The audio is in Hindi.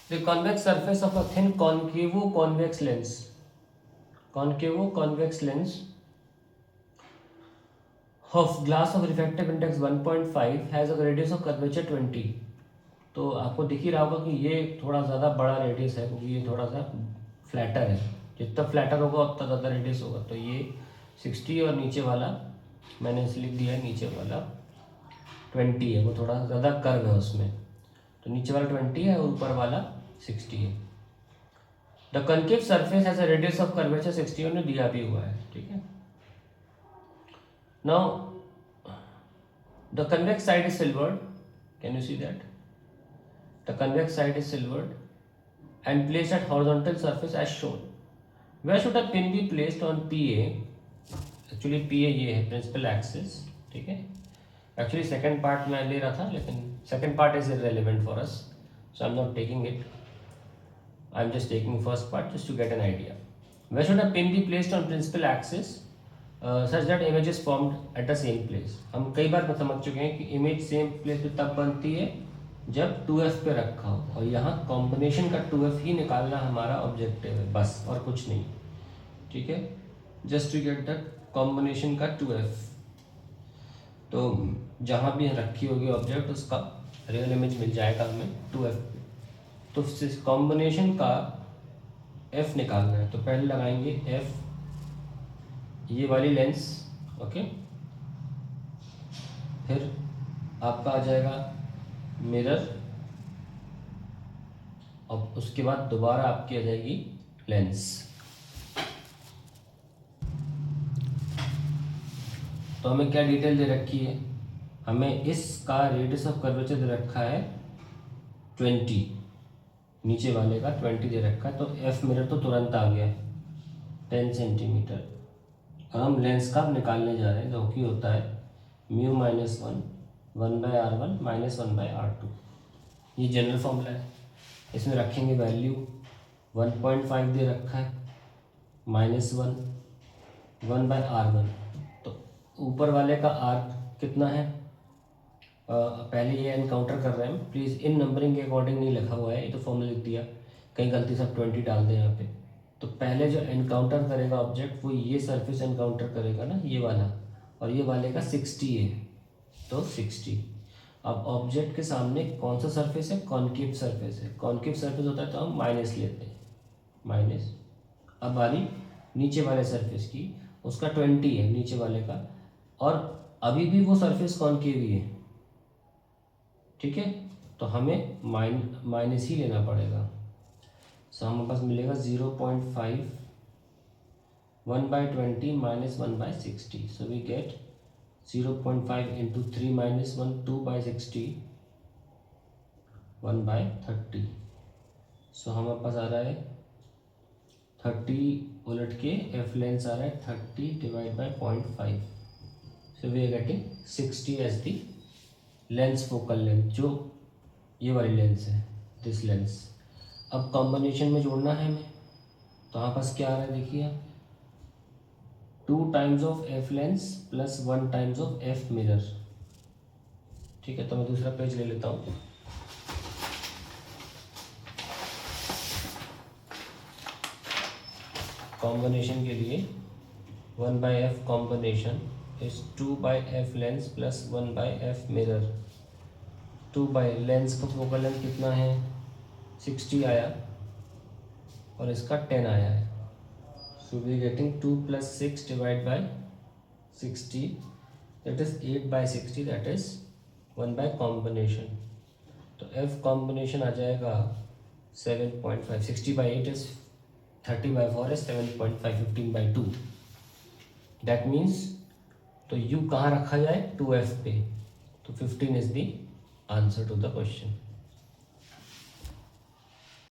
The convex surface of a thin concavo-convex lens of glass of refractive index 1.5 has a radius of curvature 20. तो आपको दिख ही रहा होगा कि ये थोड़ा ज़्यादा बड़ा रेडियस है क्योंकि ये थोड़ा सा फ्लैटर है। जितना फ्लैटर होगा उतना ज़्यादा रेडियस होगा। तो ये 60 और नीचे वाला मैंने इसे लिख दिया है, नीचे वाला 20 है, वो थोड़ा ज़्यादा कर्व है उसमें। तो नीचे वाला 20 है और ऊपर वाला 60 है। The concave surface has a radius of curvature 60 उन्हें दिया भी हुआ है, ठीक है। Now the convex side is silvered, can you see that? The convex side is silvered and placed at horizontal surface as shown. Where should a pin be placed on PA? Actually PA ये है principal axis, ठीक है। Actually second part मैं ले रहा था लेकिन second part is irrelevant for us, so I'm not taking it. I'm just taking first part just to get an idea. Where should a pin be placed on principal axis such that image is formed at the same place? हम कई बार समझ चुके हैं कि image same place पे तब बनती है जब 2f पे रखा हो, और यहाँ कॉम्बिनेशन का 2f ही निकालना हमारा ऑब्जेक्टिव है बस, और कुछ नहीं, ठीक है। Just to get that combination का 2f। तो जहाँ भी रखी होगी ऑब्जेक्ट उसका रियल इमेज मिल जाएगा हमें 2f पे। तो कॉम्बिनेशन का f निकालना है, तो पहले लगाएंगे f ये वाली लेंस, ओके। फिर आपका आ जाएगा मिरर, और उसके बाद दोबारा आपकी आ जाएगी लेंस। तो हमें क्या डिटेल दे रखी है? हमें इसका रेडियस ऑफ कर्वेचर दे रखा है 20, नीचे वाले का 20 दे रखा है। तो एफ मिरर तो तुरंत आ गया 10 सेंटीमीटर। और हम लेंस का निकालने जा रहे हैं जो कि होता है mu minus 1/r1 minus 1/r2। ये जनरल फॉर्मूला है। इसमें रखेंगे वैल्यू 1.5 दे रखा है, -1/r1। तो ऊपर वाले का r कितना है? पहले ये एनकाउंटर कर रहे हैं, प्लीज़ इन नंबरिंग के अकॉर्डिंग नहीं लिखा हुआ है, ये तो फॉर्मूला लिख दिया, कहीं गलती से 20 डाल दें यहाँ पे। तो पहले जो एनकाउंटर करेगा ऑब्जेक्ट वो ये सरफेस एनकाउंटर करेगा ना, ये वाला, और ये वाले का 60 है, तो 60। अब ऑब्जेक्ट के सामने कौन सा सरफेस है? कॉनकेव सरफेस है। कॉनकेव सरफेस होता है तो हम माइनस लेते हैं, माइनस। अब बारी नीचे वाले सरफेस की, उसका 20 है नीचे वाले का, और अभी भी वो सरफेस कॉनकेव ही है, ठीक है। तो हमें माइनस ही लेना पड़ेगा। सो हमारे पास मिलेगा 0.5 1/20 minus 1/60। So we get 0.5 into 3 minus 1 2/60 1/30। सो हमारे पास आ रहा है 30 उलट के एफ लेंस आ रहा है 30 divide by 0.5। So we are getting 60 as the lens focal length, जो ये वाली लेंस है, दिस लेंस। अब कॉम्बिनेशन में जोड़ना है हमें, तो हमारे पास क्या आ रहा है देखिए, 2 times of F lens plus 1 times of F mirror, ठीक है। तो मैं दूसरा पेज ले लेता हूँ। कॉम्बिनेशन के लिए 1/f combination is 2/f lens plus 1/f mirror. 2 lens का फोकल लेंथ कितना है? 60 आया, और इसका 10 आया है। So we getting 2 + 6 divide by 60, that is 8/60, that is 1 combination. तो एफ कॉम्बिनेशन आ जाएगा 7.5। 60/8 इज 30/4 is 7.5, 15/2। दैट मीन्स तो u कहाँ रखा जाए? 2f पे। तो 15 is the answer to the question.